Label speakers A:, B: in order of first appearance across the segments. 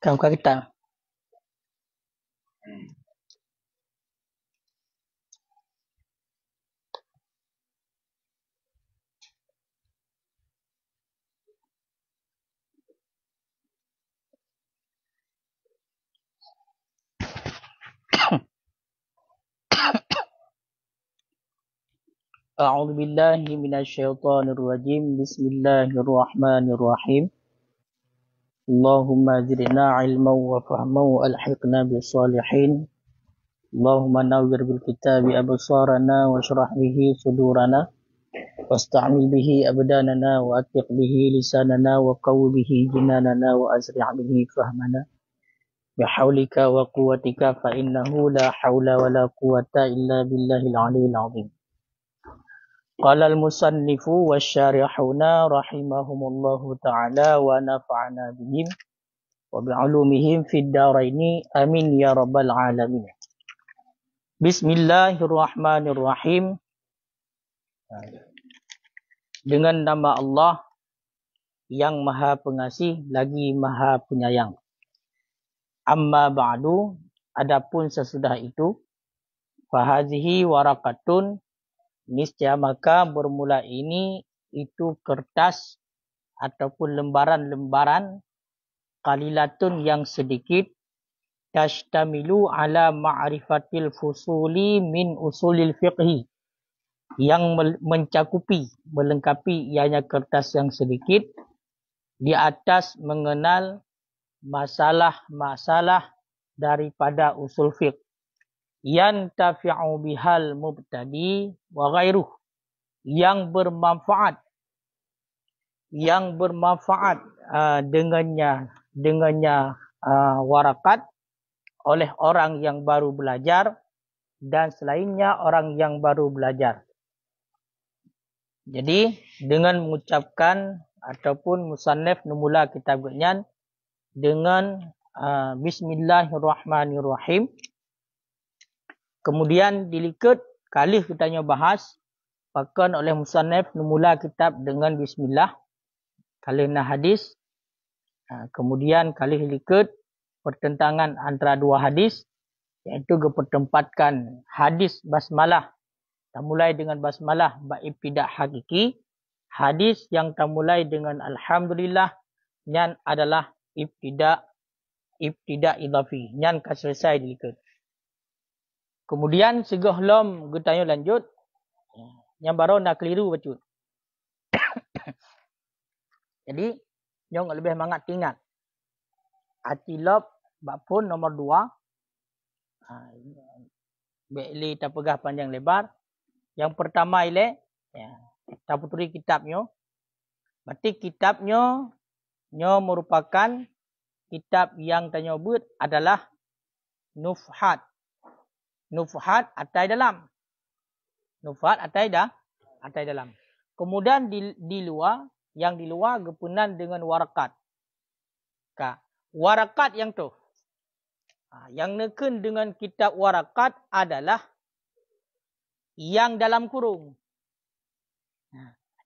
A: Kamu kita. A'udzu billahi minasyaitonir rajim. Bismillahirrahmanirrahim. Allahumma zidna ilman wa fahman wa alhiqna bis salihin. Allahumma nawwir bil kitabi absarana wa shrah bihi sudurana wasta'mil bihi abdanana wa atiq bihi lisanana wa qawwi bihi jinanana wa azri' bihi fahmana. Bihaulika wa quwwatika fa innahu la haula wa la quwwata illa billahil aliyyil azim. Qala al-musannifu wasyarihuna rahimahumullahu ta'ala wa nafa'ana bihim wa bi'ulumihim fid dharaini amin ya rabbal alamin. Bismillahirrahmanirrahim. Dengan nama Allah yang Maha Pengasih lagi Maha Penyayang. Amma ba'du, adapun sesudah itu, fahazihi warakatun, niscaya maka bermula ini itu kertas ataupun lembaran-lembaran qalilatun yang sedikit, tashtamilu ala ma'rifatil fusuli min usulil fiqhi, yang mencakupi, melengkapi ianya kertas yang sedikit di atas mengenal masalah-masalah daripada usul fiqh. Yantafi'u bihal mubtadi wa ghairuh, yang bermanfaat dengannya warakat oleh orang yang baru belajar dan selainnya orang yang baru belajar. Jadi dengan mengucapkan ataupun musannif memula kitabnya dengan Bismillahirrahmanirrahim. Kemudian dilikat kali kita bahas bahkan oleh musannif memula kitab dengan bismillah. Kali hadis. Kemudian kali dilikat pertentangan antara dua hadis, iaitu kepertempatkan hadis basmalah tamulai dengan basmalah ibtidah hakiki. Hadis yang tamulai dengan alhamdulillah nyan adalah ibtidah idhafi. Nyan ka selesai dilikat. Kemudian segohlom kita lanjut, yang baru nak keliru betul. Jadi, yang lebih mangat ingat. Atilab bapun nomor 2. Be'li tapegah panjang lebar. Yang pertama ile, taputuri kitabnya. Berarti kitabnya merupakan kitab yang tanya buat adalah Nufhat. Nufhat atai dalam. Nufhat atai dalam. Kemudian di luar, yang di luar gepunan dengan warakat. Warakat yang tu. Yang neken dengan kitab warakat adalah yang dalam kurung.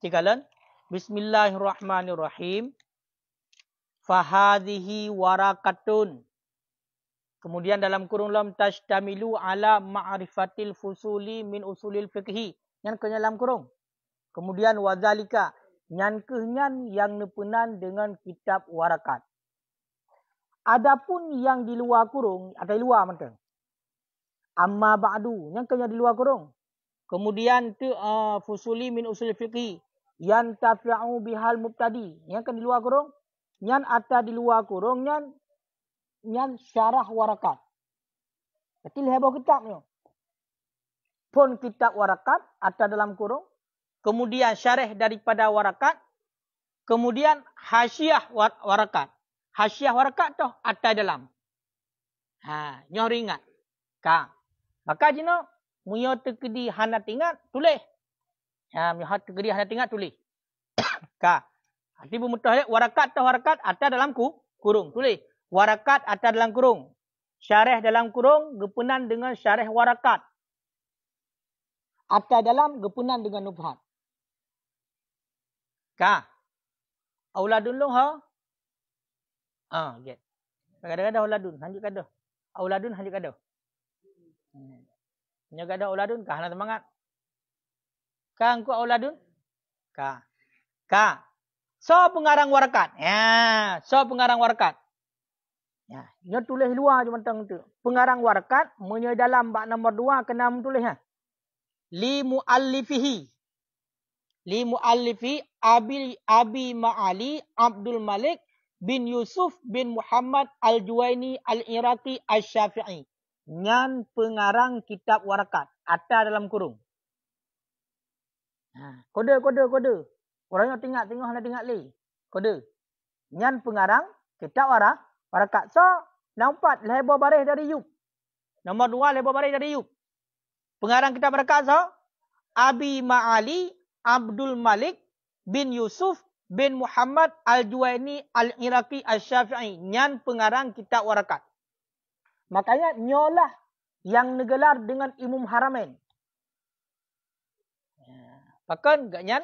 A: Cikalan. Bismillahirrahmanirrahim. Fahadhihi warakatun. Kemudian dalam kurung lam tashtamilu ala ma'rifatil fusuli min usulil fiqhi. Yang ke dalam kurung. Kemudian wadzalika. Yang kenyan yang nepenan dengan kitab warakat. Adapun yang di luar kurung. Atau di luar macam. Amma ba'du. Yang kenyan di luar kurung. Kemudian tu fusuli min usulil fiqhi. Yang tafi'u bihal mubtadi. Yang kan di luar kurung. Yang ada di luar kurung. Yang syarah warakat. Jadi lihat bawah kitabnya. Pun kitab warakat ada dalam kurung. Kemudian syarah daripada warakat. Kemudian hasyiah warakat. Hasyiah warakat tu ada dalam. Nyoh ingat. Maka jino muyo tekedi hana ingat tulis. Muyo tekedi hana ingat tulis. Nanti bumutuh warakat tu warakat ada dalam kurung tulis. Warakat ada dalam kurung. Syarah dalam kurung gepunan dengan syarah warakat. Ada dalam gepunan dengan nubhat. Auladun lu ha? Get. Kadang-kadang auladun, hanjuk kada. Auladun hanjuk kada. Nya kada auladun kah hana semangat. Ka engko auladun? Ka. Ka. So pengarang warakat. Ya, so pengarang warakat. Ya, nya tulis luar je mentang tu. Pengarang warakat menye dalam bab nombor 2 kena tulis ha. Li muallifihi. Li muallifi Abi Ma'ali Abdul Malik bin Yusuf bin Muhammad Al-Juwaini Al-Iraqi Asy-Syafi'i. Nyan pengarang kitab warakat. Ada dalam kurung. Ha, kode. Orang yang tengok nak tengok li. Kode. Nyan pengarang kitab warakat. So, nombor 4 lebar baris dari Yub. Nombor 2 lebar baris dari Yub. Pengarang kitab warakat so, Abi Ma'ali Abdul Malik bin Yusuf bin Muhammad Al-Juwaini Al-Iraqi Asy-Syafi'i. Nyan pengarang kitab warakat. Makanya nyolah yang negelar dengan Imam Haramain. Bahkan gak nyan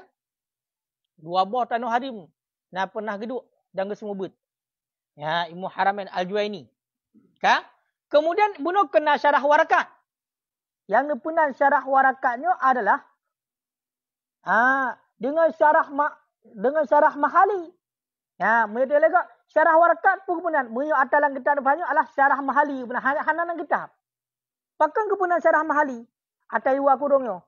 A: 2 buah tanah harim. Nah pernah geduk dan semua bet. Ya, Imam Haramain Al-Juwaini. Ka? Kemudian bunuh kena syarah warakat. Yang nepunan syarah warakatnya adalah dengan syarah mahali. Ya, mereka lega syarah warakat pun kemudian menyo atalan kitab banyak adalah syarah mahali benar hananan kitab. Pakai kemudian syarah mahali atau iwa kurungnya.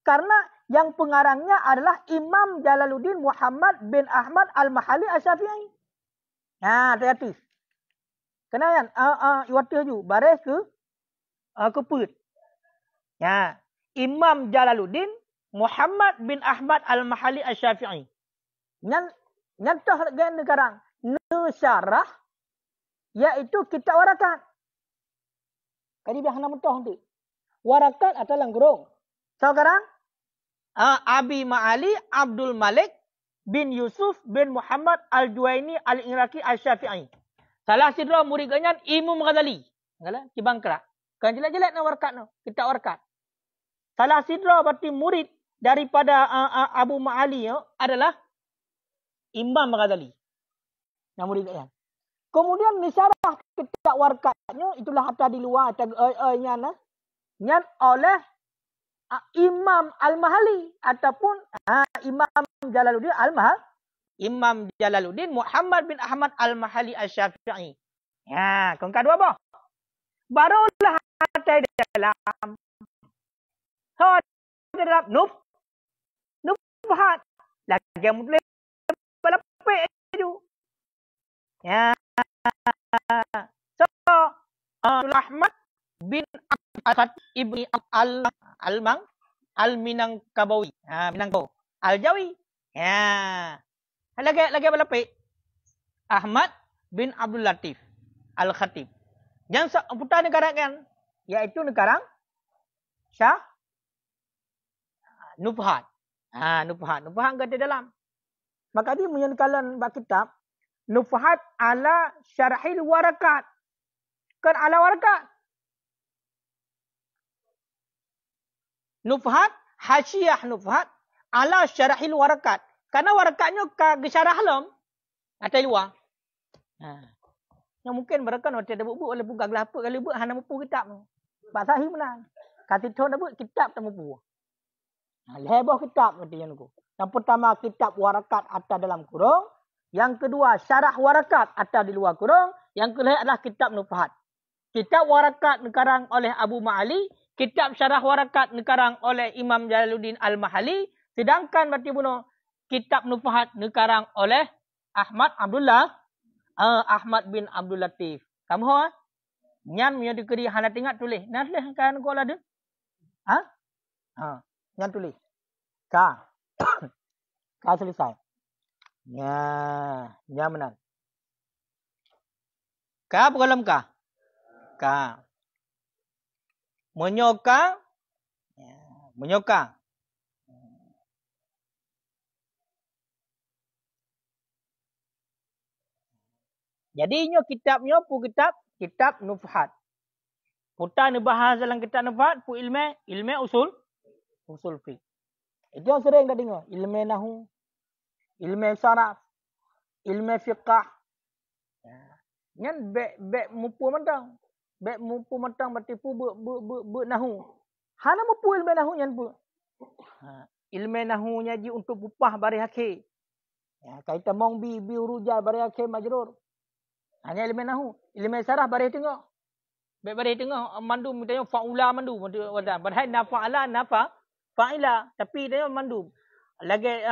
A: Karena yang pengarangnya adalah Imam Jalaluddin Muhammad bin Ahmad Al-Mahali Asy-Syafi'i. Ha, hati-hati. Kenayan iwati ju baris ke put. Ya, Imam Jalaluddin Muhammad bin Ahmad Al-Mahali Asy-Syafi'i. Nyantah gen sekarang syarah iaitu kitab warakat. Kali dah hana mentah nanti. Warakat atau langkurung. Sekarang Abi Ma'ali Abdul Malik bin Yusuf bin Muhammad Al-Juwaini Al-Iraqi Asy-Syafi'i. Salah sidra murid ganyan Imam Ghazali. Ngala Cibangkrak. Kan jelek-jelek na warakat no, kitab warakat. Salah sidra berarti murid daripada Abu Ma'ali adalah Imam Ghazali. Yang murid ganyan. Kemudian misyarah kitab warakatnya itulah ada di luar nyan oleh Imam Al-Mahali ataupun Imam Jalaluddin Al-Mahali. Imam Jalaluddin Muhammad bin Ahmad Al-Mahali Asy-Syafi'i. Ya, kau kedua apa? Barulah ada dalam nufhat. Lagi mulai balapik itu. Ya. So, Ahmad bin Asad ibni Al-Minangkabawi. Minangkabau. Al-Jawi. Ya. Lagi balapik. Ahmad bin Abdul Latif Al-Khatib. Yang putar negara kan, yaitu negara Syah Nufhat. Nufhat ada dalam. Maka dia menyatakan bab kitab Nufhat ala syarahil warakat. Kan ala warakat. Nufhat, hasyiah Nufhat ala syarahil warakat. Karena warakatnya ke syarah alam. Ada luar. Yang mungkin mereka nak ada buku oleh buka gelapa kali buat hana buku kitab tu. Pak sahih menang. Kata tu nak buat kitab tak buku. Lebah kitab nanti yang tu. Yang pertama kitab warakat ada dalam kurung. Yang kedua syarah warakat ada di luar kurung. Yang kedua adalah kitab Nufhat. Kitab warakat dikarang oleh Abu Ma'ali. Kitab syarah warakat dikarang oleh Imam Jalaluddin Al-Mahali. Sedangkan berarti bunuh kitab Nufhat dikarang oleh Ahmad bin Abdul Latif. Kamu ha? Nyan punya dikeri hana tengok tulis. Nah tulis kan kau ada? Nyan tulis. Ka. Ka selesai. Ya menang. Ka apa kolam ka? Ka. Menyoka. Menyoka. Jadinya kitabnya pu kitab Nufhat. Putar ni bahas dalam kitab Nufhat pu ilmu usul fiqh. Itu yang sering dah dengar, ilmu nahwu, ilmu saraf, ilmu fiqh. Nyan bek mupu mentang. Bek mupu mentang berarti pu be nahu. Hana mupu ilmu nahu nyan pu. Ilmu nahu nya ji untuk upah bari hakki. Ya, kaita mong bi uruja bari hakki majrur. Hanya ilmu nahu. Ilmu sarah bari tengok. Bek bari tengok mandu mitanya faula mandu. Padahal nafa'ala fa'ila. Tapi dia mandu. Lagi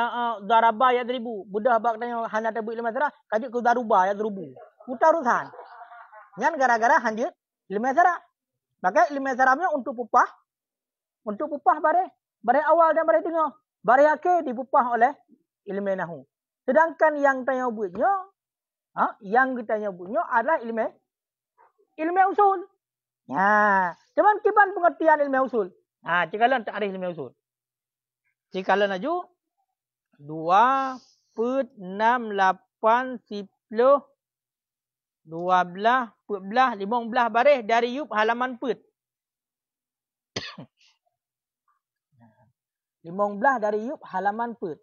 A: daraba yadribu. Budah bak tanya hana tabu ilmu sarah. Kaji ku daruba yadrubu. Utarusan. Nyan gara-gara hanjut ilmu sarah. Maka ilmu sarahnya untuk upah. Untuk upah bare awal dan bare tengah. Bare akhir dipupah oleh ilmu nahu. Sedangkan yang tanya buatnya, yang kita nyebutnya adalah ilmu usul. Ya, cuman kiban pengertian ilmu usul. Cikalan tak ada ilmu usul. Cikalan aju 2 put 6 8 10 12 14 15 baris dari yub halaman put. 15 dari yub halaman put.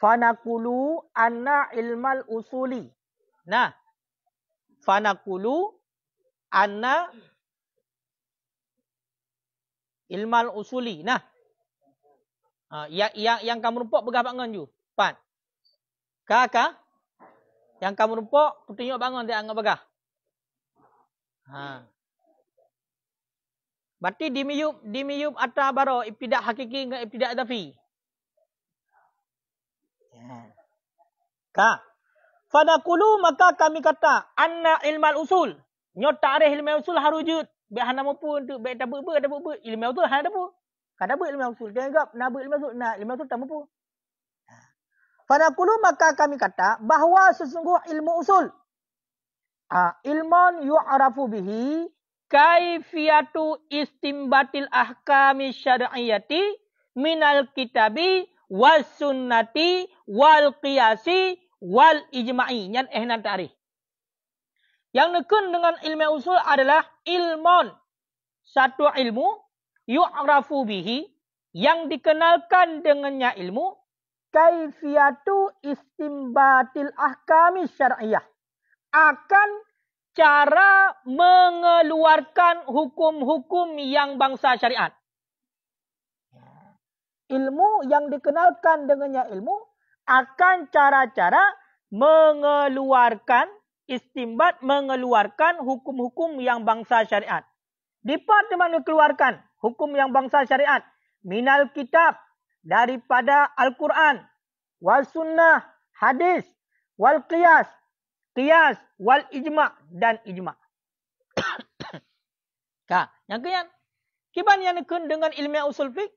A: Fanaqulu anna ilmal usuli. Nah, fanaqulu anna ilmal usuli. Nah, yang kamu rumpuk begah bangun ju. Pan. Kakak. Yang kamu rumpuk, tunjuk bangun dia anggap begah. Berarti di miyub atta baro ibtidak hakiki dengan ibtidak idafi. Fanaqulu maka kami kata anna ilmal usul. Nyot ta'rif ilmu usul harujud. Be hana maupun tu be tabu ilmu usul hana tabu. Kada bu ilmu usul. Dia anggap nabu ilmu usul. Nah, ilmu usul tak mampu. Fanaqulu maka kami kata bahawa sesungguh ilmu usul ilmun yu'rafu bihi kaifiyatu istimbatil ahkami syar'iyyati minal kitabi was sunnati wal qiyasi wal ijma'i. Nyan ehnan ta'rif. Yang nekun dengan ilmu usul adalah ilmun. Satu ilmu yu'rafu bihi yang dikenalkan dengannya ilmu kaifiyatu istimbatil ahkami syar'iyyah. Akan cara mengeluarkan hukum-hukum yang bangsa syariat. Ilmu yang dikenalkan dengannya ilmu akan cara-cara mengeluarkan istimbat, mengeluarkan hukum-hukum yang bangsa syariat. Di part di mana dikeluarkan hukum yang bangsa syariat? Minal kitab, daripada Al-Quran, wal sunnah, hadis, wal qiyas, wal ijma' dan ijma'. Yang keyan, kiban yang nekun dengan ilmu usul fiqh,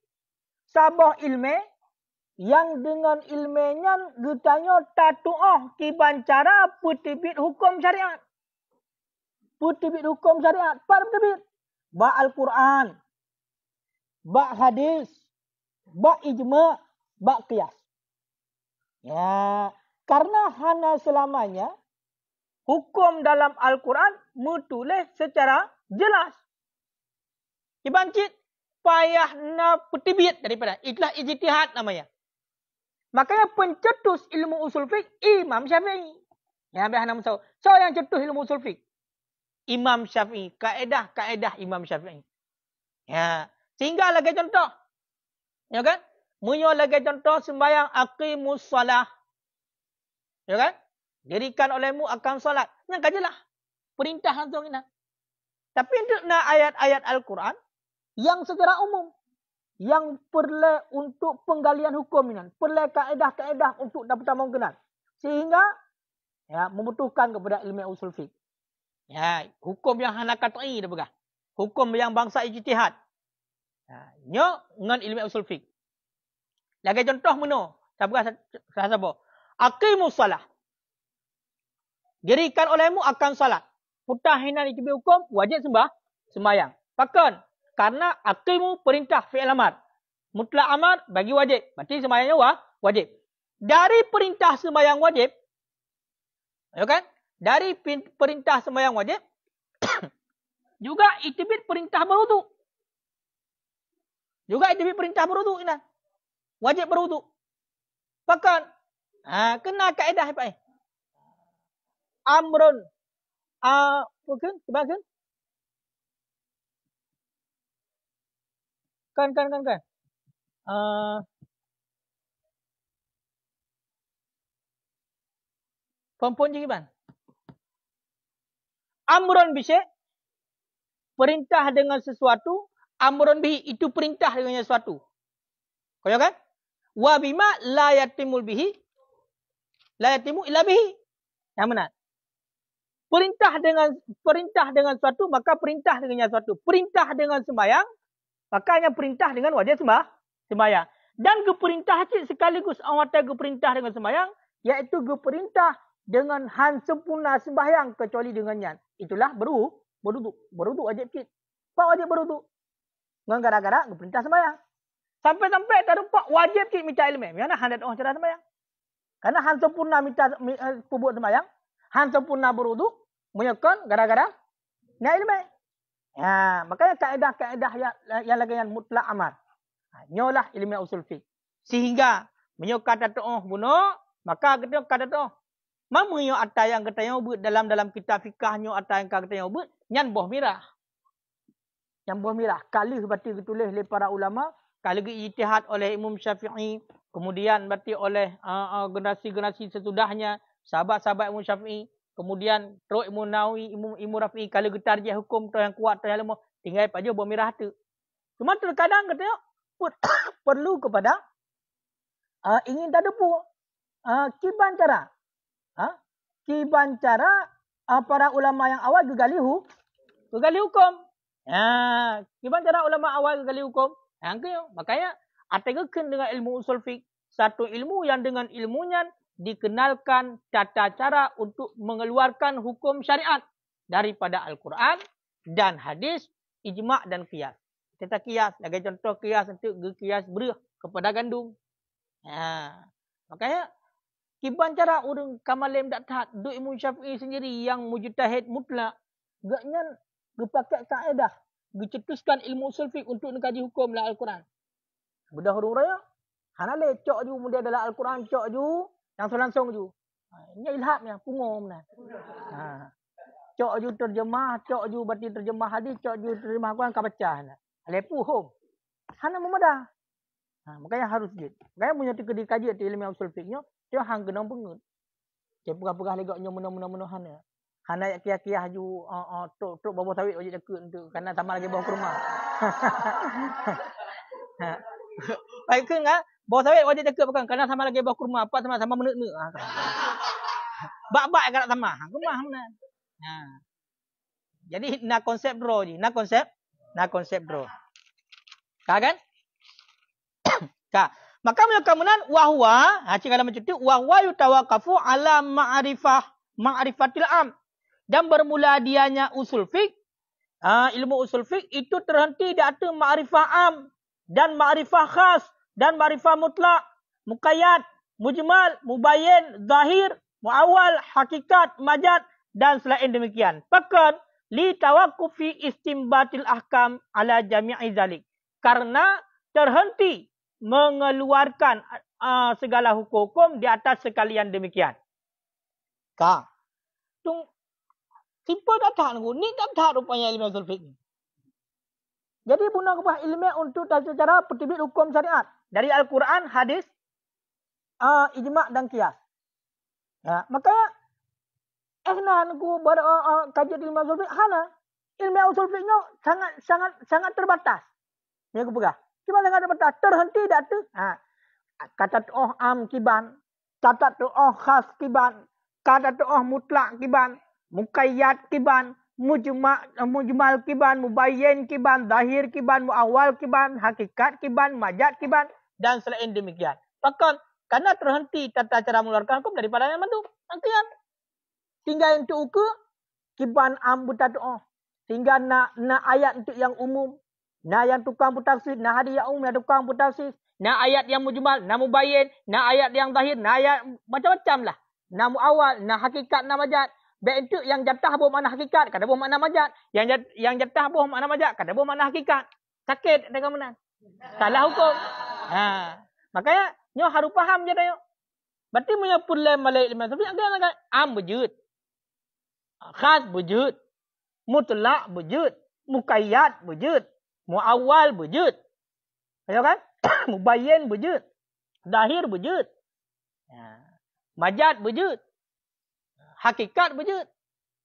A: sabah ilmu yang dengan ilmunya getanya tatu'ah kiban cara putibit hukum syariat. Putibit hukum syariat, par putibit. Ba Al-Quran, ba hadis, ba ijma', ba qiyas. Ya, karena hana selamanya hukum dalam Al-Quran mutulis secara jelas. Ibancit payah na putibit daripada itulah ijtihad namanya. Makanya pencetus ilmu usul fiqh Imam Syafi'i. Ya, behana musau. So yang cetus ilmu usul fiqh Imam Syafi'i, kaedah Imam Syafi'i. Ya, sehingga lagi contoh. Ya kan? Munyo lagi contoh sembahyang aqimus shalah. Ya kan? Dirikan olehmu akan salat. Yang kajalah. Perintah langsung ini. Tapi untuk ayat-ayat Al-Quran yang secara umum, yang perlu untuk penggalian hukum ini, perlu kaedah-kaedah untuk dapat mengenal, sehingga ya membutuhkan kepada ilmu usul fiqh. Ya, hukum yang hana qat'i dah begah. Hukum yang bangsa ijtihad. Nyo dengan ilmu usul fiqh. Lagi contoh meno, sahaja aqimus salah. Dirikan olehmu akan salat. Putah hina di hukum wajib sembahyang. Pakon karena aqimu perintah fi'il amar. Mutlak amar bagi wajib. Berarti sembahyangnya wajib. Dari perintah sembahyang wajib, ya kan? Dari perintah sembahyang wajib juga itibit perintah berwudu. Ini. Wajib berwudu. Pakon kena kaedah apa? amrun. Bukan, kan? Kan. Perempuan je kan? Amrun bisyai, perintah dengan sesuatu. Amrun bihi, itu perintah dengan sesuatu. Kau kan? Wa bima la yatimul bihi, la yatimu illa bihi. Yang mana? Perintah dengan sesuatu, maka perintah dengan sesuatu. Perintah dengan sembahyang, maka hanya perintah dengan wajib sembahyang. Dan keperintah sekaligus awak keperintah dengan sembahyang, iaitu keperintah dengan han sempurna sembahyang kecuali dengannya. Itulah beruduk. Beruduk wajib kit. Pak wajib beruduk. Dengan gara-gara keperintah sembahyang. Sampai-sampai tak rupak wajib kit minta ilmu. Mana han dat orang cara sembahyang? Karena han sempurna minta pembuat sembahyang, han sempurna beruduk, menyokong gara-gara nak ilmu. Ya, makanya kaedah-kaedah yang lagi yang mutlak amar. Nyolah ilmu usul fiqh. Sehingga menyokong kata bunuh, maka kita kata mama yo ata yang kata yang buat dalam kitab fikahnya ata yang kata yang buat nyan boh mirah. Yang boh mirah kali berarti ditulis oleh para ulama, kali ijtihad oleh Imam Syafi'i, kemudian berarti oleh generasi-generasi sesudahnya, sahabat-sahabat Imam Syafi'i, kemudian terus Imam Nawawi, Imam Rafi'i, kali tarjih hukum tu yang kuat tu yang lemah, tinggal pada boh mirah tu. Cuma terkadang katanya perlu kepada ingin tak depu kiban cara. Kiban cara para ulama yang awal gegali hukum. Kiban cara ulama awal gegali hukum. Makanya ategekeun dengan ilmu usul fiqh, satu ilmu yang dengan ilmunya dikenalkan tata cara untuk mengeluarkan hukum syariat daripada Al-Quran dan hadis, ijma' dan qiyas. Kita qiyas, lagi contoh qiyas untuk qiyas berih kepada gandum. Makanya kiban cara orang kamalim tak tahat duk Imam Syafi'i sendiri yang mujtahid mutlak, gaknya gepakai kaedah, gecetuskan ilmu usul fiqh untuk mengkaji hukum dalam Al-Quran. Bedah hurung raya, hanale cok ju mudah dalam Al-Quran, cok ju langsung ju. Ini ilhamnya, punggung nah. Cok ju terjemah, cok ju berarti terjemah hadis, cok ju terjemah Al-Quran ka baca nah. Lepu hom. Hana memudah. Makanya harus gitu. Makanya punya dikaji ilmu usul fiqhnya, dia hang kena bengut. Dia pegah-pegah legaknya menah-menah hana. Hana kia-kia ju tok bawah sawit wajib dekat untuk karena sama lagi bawah rumah. Baik ke enggak? Bawah sawit wajib dekat bukan karena sama lagi bawah rumah, apa sama menuk-nuk. Bak-bak kat sama. Rumah mana? Jadi nak konsep draw je, nak konsep draw. Kan? Maka kemudian wahwa, jika dalam macam itu wahwa yutawaqafu ala ma'rifatil am, dan bermula dianya usul fiqh, ilmu usul fiqh itu terhenti di atas ma'rifah am dan ma'rifah khas dan ma'rifah mutlak, muqayyad, mujmal, mubayyin, zahir, muawwal, hakikat, majaz dan selain demikian. Bahkan li tawaqqufi istimbatil ahkam ala jami'i zalik, karena terhenti mengeluarkan segala hukum di atas sekalian demikian. Tung simple tak tahu ni tak tahu rupanya ilmu usul fiqh. Jadi guna kepada ilmu untuk tata cara pertibit hukum syariat dari Al-Quran, hadis, ijma' dan qiyas. Makanya ehnan ku kaji ilmu usul fiqh hana ilmu usul fiqhnya sangat terbatas. Ni aku pegah. Cuma dengan terbatas terhenti datu. Kata tu am kiban, kata tu khas kiban, kata tu mutlak kiban, muqayyad kiban, mujmal kiban, mubayyin kiban, zahir kiban, muawwal kiban, hakikat kiban, majaz kiban dan selain demikian. Bahkan karena terhenti tata cara mengeluarkan hukum daripada yang mandu. Angkian. Tinggal untuk ukur kiban am buta tu sehingga na ayat untuk yang umum. Nah yang tukang bertafsir, nah hadis yang umum yang tukang bertafsir, nah ayat yang mujmal, nah mubayyin, nah ayat yang zahir, nah ayat macam-macam lah. Nah muawal, nah hakikat, nah majaz. Baik itu yang jatah bawa makna hakikat, kata bawa makna majaz. Yang jatah bawa makna majaz, kata bawa makna hakikat. Sakit dengan mana? Salah hukum. Makanya nyo harus faham je dah. Berarti punya problem malai ilmu tapi agak am berjut. Khas wujud. Mutlak wujud. Muqayyad wujud. Muawwal wujud. Tahu kan? Mubayyin wujud. Zahir wujud. Majaz wujud. Hakikat wujud.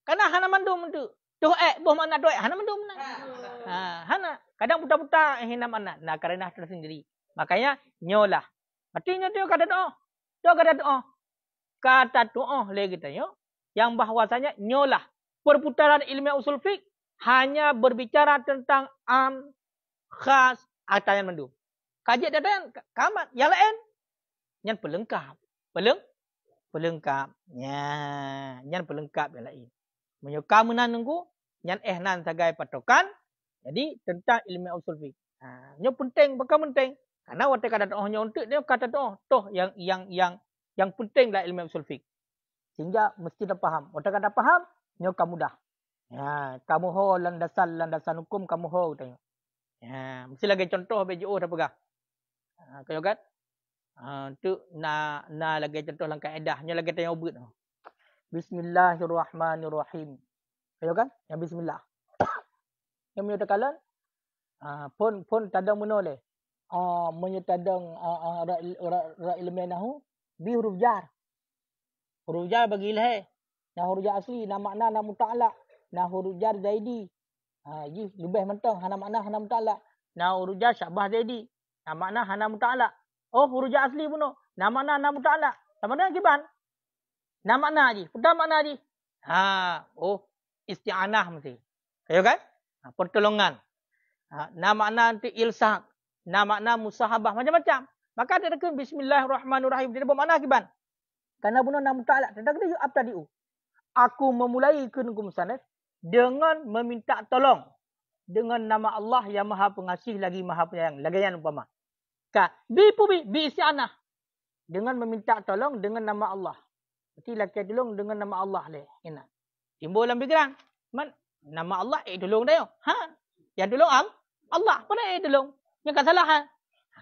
A: Karena hana mandum tu. Tuh boh makna doa hana mandum na. Hana kadang putar-putar hina makna. Nah karena tersendiri. Makanya nyolah. Artinya dia kata doa. Dia kata doa. Kata doa lagi kita yo. Yang bahwasanya nyolah. Perputaran ilmu usul fiqh hanya berbicara tentang am, khas, atau yang mendum. Kajian datang kamat. Yang lain yang pelengkap. Pelengkap. Yang pelengkap yang lain. Menyuka menanungku yang nan sebagai patokan. Jadi tentang ilmu usul fiqh. Ini penting, bukan penting. Karena waktu kata doanya untuk dia kata doa toh yang penting lah ilmu usul fiqh. Sehingga mesti dah faham. Waktu kata faham, nyo kamu dah. Kamu ho landasan hukum kamu ho tanya. Mesti lagi contoh BJO dah pegah. Kau kan? Tu na lagi contoh lang kaedah, nyo lagi tanya ubud. Bismillahirrahmanirrahim. Kau kan? Yang bismillah. Yang menyatakan pun tadang menoleh. Menyetadang ra ilmu nahu bi huruf jar. Huruf jar bagi ilhah. Nah huruf jar asli nama makna nama muta'alaq. Nah huruf jar zaidi. Ji lebih mentang hana makna hana muta'alaq. Nah huruf jar syabah zaidi. Nah makna hana muta'alaq. Oh huruf jar asli pun. Nah makna hana muta'alaq. Sama dengan kiban. Nah makna ji, putar makna ji. Oh isti'anah mesti. Ayo kan? Pertolongan. Nah makna nanti ilsaq. Nah makna musahabah macam-macam. Maka dia kata bismillahirrahmanirrahim. Dia bermakna kiban. Karena benar nama ta'ala. Dia kata abtadi'u. Aku memulai kunungku musanif dengan meminta tolong. Dengan nama Allah yang maha pengasih lagi maha penyayang. Lagaian umpama. Bi isti'anah. Dengan meminta tolong dengan nama Allah. Berarti laki tolong dengan nama Allah. Timbul dalam pikiran. Nama Allah tolong dia. Yang tolong Allah. Pada tolong. Yang kan salah.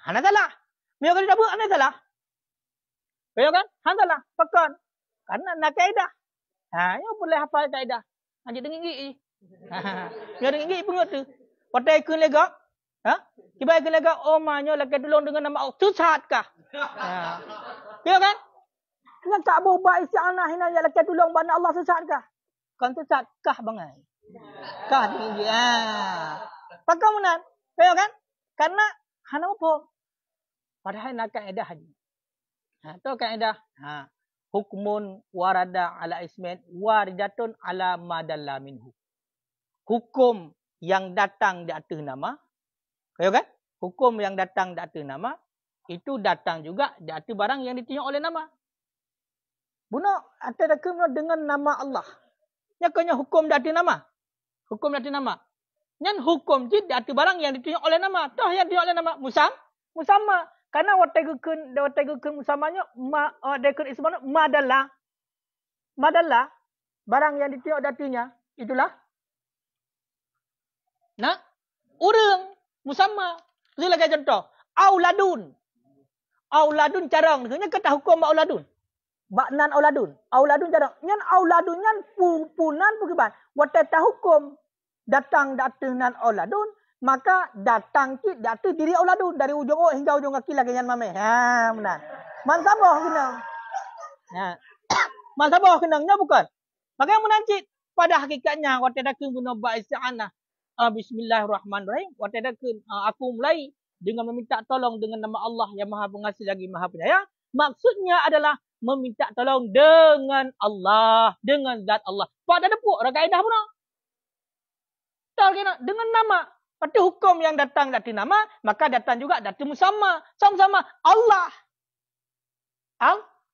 A: Hana salah. Mereka tidak buat, hana salah. Betul kan? Hana salah. Pekan. Karena nak kaedah. Yang boleh hafal kaedah. Anjir dengan gigi. Yang dengan gigi pengut tu. Patai ikun lega. Kibai ikun lega. Oh, mahnya lagi tolong dengan nama Allah. Susatkah? Betul kan? Yang tak berubah isti'anah ini. Yang lagi tolong dengan Allah susatkah? Kan susatkah bangai? Kah dengan gigi. Pakai menan. Betul kan? Karena hana apa? Padahal nak kaedah haji. Tu kaedah. Hukmun warada ala ismin waridatun ala madalla minhu. Hukum yang datang di atas nama. Betul kan? Hukum yang datang di atas nama. Itu datang juga di atas barang yang ditunjuk oleh nama. Bunuh atas dengan nama Allah. Yang kena hukum di atas nama. Hukum di atas nama. Yang hukum jid di barang yang ditunjuk oleh nama. Toh yang ditunjuk oleh nama. Musamma. Karena wategukun musamanya. Dekun ismana. Madalla. Barang yang ditunjuk datinya. Itulah. Urang. Musamma. Itu lagi contoh. Auladun. Auladun carang. Ini kata hukum auladun. Baknan auladun. Auladun carang. Yang auladun. Yang punan bukan. Wateta hukum. Datang datunan auladun, maka datang ki datu diri auladun dari ujung hingga ujung kaki lagi yang mame. Benar. Mansabah kenang. Mansabah kenangnya bukan. Maka yang menancit pada hakikatnya waktu dakun guna ba isti'anah. Bismillahirrahmanirrahim. Waktu dakun aku mulai dengan meminta tolong dengan nama Allah yang Maha Pengasih lagi Maha Penyayang. Maksudnya adalah meminta tolong dengan Allah, dengan zat Allah. Pada depuk orang kaedah pun. Dengan nama. Pada hukum yang datang dari nama, maka datang juga dari musamma. Sama-sama Allah.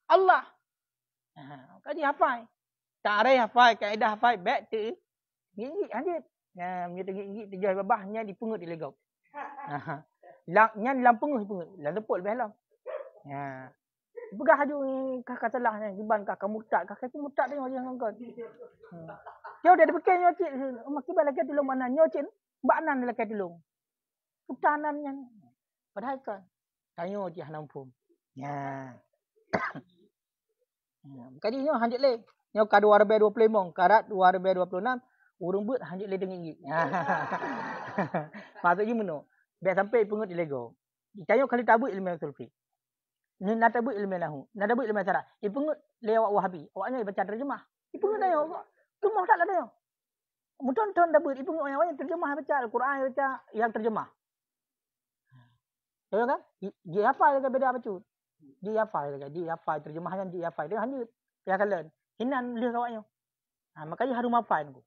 A: Allah. Kaji hafai. Ta'arif hafai, kaedah hafai. Baik tu. Gigi anjit. Gigi tujuh babahnya dipungut di legau. Yang dalam pungut. Dalam tepuk lebih dalam. Pegah haju kakak salah ni. Giban kakak murtad. Kakak tu murtad tengok dia dengan kau. Kau dah dipikir nyocik. Makibat lagi tolong mana nyocik. Baknan lagi tolong. Putanannya. Padahal kan. Tanya je nampung. Kali ni hanjit leh. Nyo ka 2025 karat 2026 urung but hanjut le dengan gig. Maksudnya meno. Biar sampai pengut lego. Cayo kali tabut ilmu usul fiqh. Ni nak tabut ilmu nahwu. Nak tabut ilmu syarak. Pengut lewat Wahabi. Awaknya baca terjemah. Pengut dayo. Cuma tak ada yo. Muton-ton tabut pengut yang terjemah baca Al-Quran baca yang terjemah. Ya kan? Dia hafal ke beda baca. Dia hafal ke. Dia hafal terjemahan dia hafal. Dia hanjut. Ya kalian. Hinan lihat awaknya. Makanya harus hafal tu.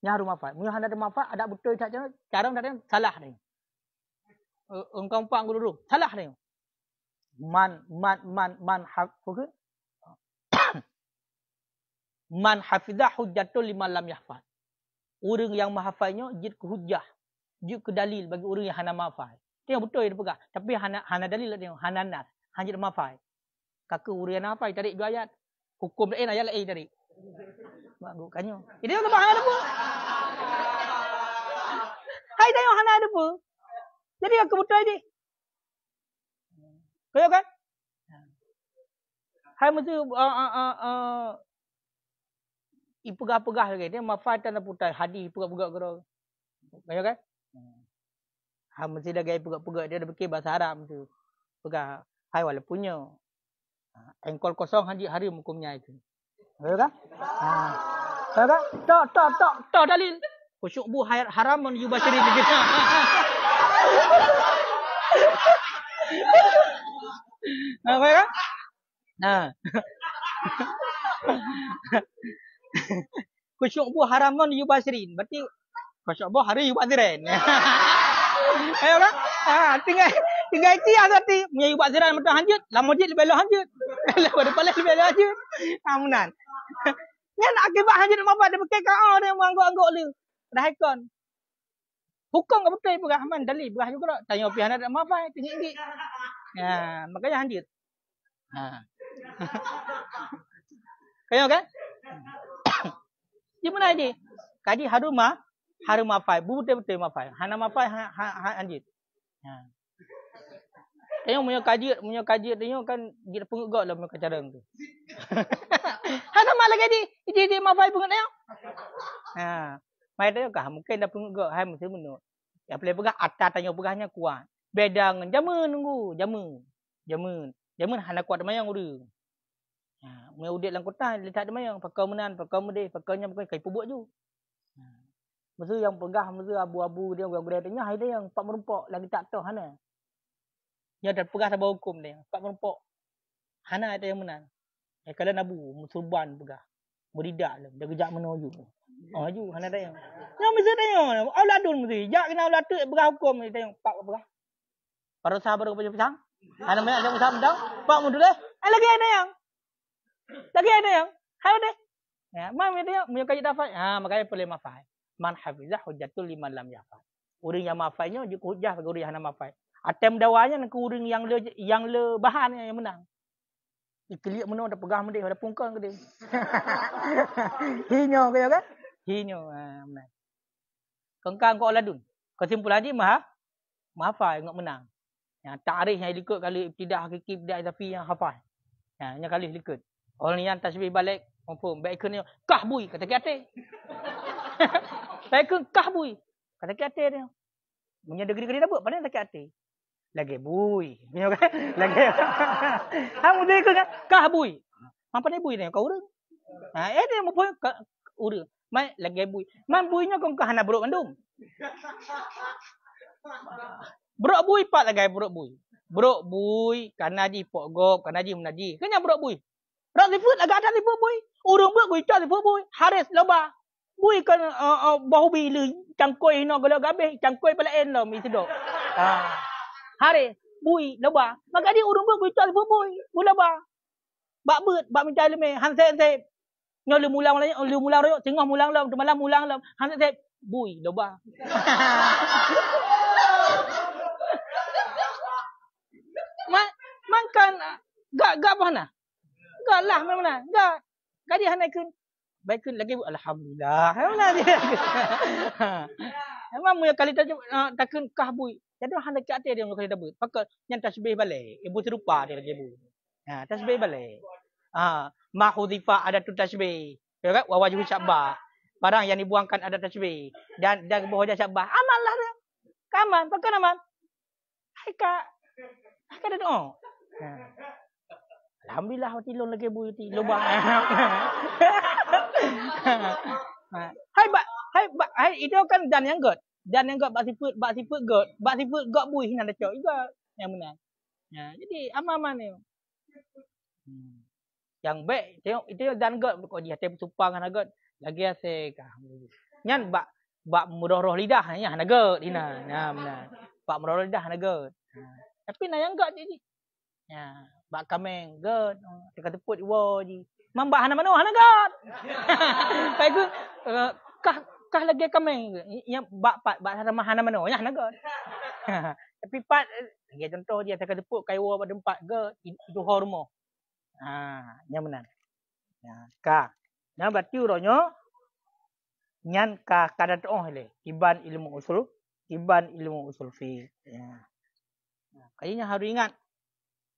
A: Nya harus hafal. Mun handa ada hafal ada betul cara tak salah ni. Engkau pang dulu. Salah ni. Man hafal. Man hafidzah hujjatul liman lam yahfal. Orang yang menghafalnya jid ke hujjah. Jid ke dalil bagi orang yang hana hafal. Itu yang betul dia pegang. Tapi hana dalil lah tengok. Hana nas. Hanya hafal. Kakak orang yang hafal tarik dua ayat. Hukum lain ayat lain tarik. Mak kanyo. Ini apa hana apa? Hai tengok hana ada apa? Jadi aku betul ini. Kaya kan? Hai mesti ipegah-pegah lagi. Dia mafatan putai hadis pegah-pegah kero. Kaya kan? Ha mesti dah gaya pegah-pegah dia dah fikir bahasa Arab tu. Pegah hai wala punya. Engkol kosong hari hukumnya itu. Kaya kan? Kaya kan? Tak dalil. Khusyuk bu haram menuju basyari begitu. Kaya kan? Khusyuk bu haramun yubasirin. Berarti khusyuk bu hari yubasirin. Ayo kan? Tinggal itu ya berarti punya yubasirin betul hanjut. Lah masjid lebih lah hanjut. Pada paling lebih lah hanjut. Amunan. Nya nak akibat hanjut apa dia pakai kau dia mengangguk-angguk lu. Dah ikon. Hukum enggak betul berahman dalil berah juga. Tanya pi anak mak apa tinggi. Ya, makanya hanjut. Kayo kan? Di mana je? Kaji harum mafai, betul mafai. Hana mafai anjit. Tengok punya kaji tengok kan dia pengugak lah punya cara tu. Hana malah kaji, dia mafai pengut tengok. Mai tengok kah mungkin dah pengugak hai mesti menuk. Yang boleh pegang atas tanya pegahnya kuat. Beda dengan jamun nunggu, jamun hana kuat mayang urang. Mai udik dalam kota dia tak ada mayang, pakau menan, pakau mede, pakaunya bukan kai pubuk ju. Mesti yang pegah mesti abu-abu dia orang tanya hai dia yang pak merempok lagi tak tahu hana. Dia dah pegah sabah hukum dia, pak merempok. Hana ada yang menang. Kalau nabu musulban pegah. Beridak lah, dia gejak menuju. Ju hana ada yang. Yang mesti tanya, auladun mesti. Jak kena aulad tu pegah hukum dia tengok pak pegah. Baru sabar ke pasang. Hana banyak yang pasang, pak mundur dah. Lagi ada yang. Lagi ada yang. Hai deh. Ya, mam dia punya kaji dapat. Makanya boleh mafai. Man hafizah hujjatul liman lam yafal. Orang yang mafainya juga hujjah bagi orang yang hana mafai. Atem dawanya ke orang yang le bahan yang menang. Ikeliak menang dah pegah mendek dah pungkang ke dia. Hinyo kaya kan? Hinyo menang. Kengkang ko aladun. Kesimpulan dia mahafal ngak menang. Ya, ta'rif yang ikut kali ibtidah hakiki ibtidah izafi yang hafal. Ya, yang kali ikut. Orang yang tasbih balik confirm baik ke ni kahbui kata kata. Baik ke kahbui kata kata dia. Punya degree dah buat pandai tak kata. Lagi bui. Punya kan? Lagi. Hamu dia ke kahbui. Mampa ni bui ni kau urang. Dia mau pun urang. Mai lagi bui. Man buinya kau ke hana buruk mandum. Buruk bui pak lagi buruk bui. Buruk bui kana di pok gop kana di menaji. Kenya buruk bui. Rak lifut agak ada lifut bui. Urang buat bui cak lifut bui. Haris loba. Bui kan bahu bila cangkoi no gelo gabeh cangkoi pelaen lo mi sedok. Haris bui loba. Maka dia urang buat bui cak lifut bui. Bui loba. Bak beut bak mencai leme han se nyo lu mulang royo tengah mulang lo malam mulang lo han se bui loba. Makan gak mana? Gak lah mana? Gak. Kadi hanai kun. Baik kun lagi alhamdulillah. Mana dia? Memang punya kali takun kahbui. Jadi hanai kat dia kali dabut. Pakai yang tasbih balik. Ibu serupa dia lagi bu. Tasbih balik. Ma hudzifa ada tu tasbih. Ya kan? Wa wajhu syabah. Barang yang dibuangkan ada tasbih. Dan wajah syabah. Amallah dia. Kaman, pakai aman. Hai kak. Hai kak ada doa. Alhamdulillah tilung lagi bu ti lubang. Hai itu kan dan yang god. Dan yang god bak sifat god. Bak sifat god bui hinan dah cok. Juga yang benar. Jadi aman-aman ni. Yang baik tengok itu dan god kau dia tem supang kan god. Lagi asik. Nyan bak mudah-roh lidah nya god ina. Benar. Bak mudah-roh lidah god. Tapi na yang god jadi. Bak kameng god. Dekat teput wo ji. Mambak hana mano hana god. Pai ku kah lagi kameng. Yang bak hana mano nya hana god. Tapi pat lagi contoh dia dekat teput kai wo pada empat god itu hormo. Yang benar. Ka. Yang berarti uronyo nyan ka kada toh le. Iban ilmu usul fi. Kayaknya harus ingat.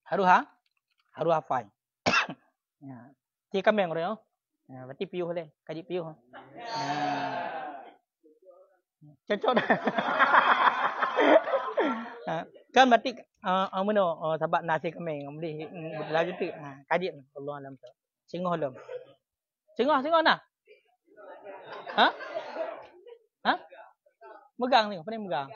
A: Harus hafal. Ti kameng uronyo. Berarti piuh le. Kaji piuh. Cocok dah. Kan berarti meno sebab nasi kameng boleh laju tu kaji Allah alam tu. Singoh lom. Singoh nah. Ha? Megang ni, apa ni megang?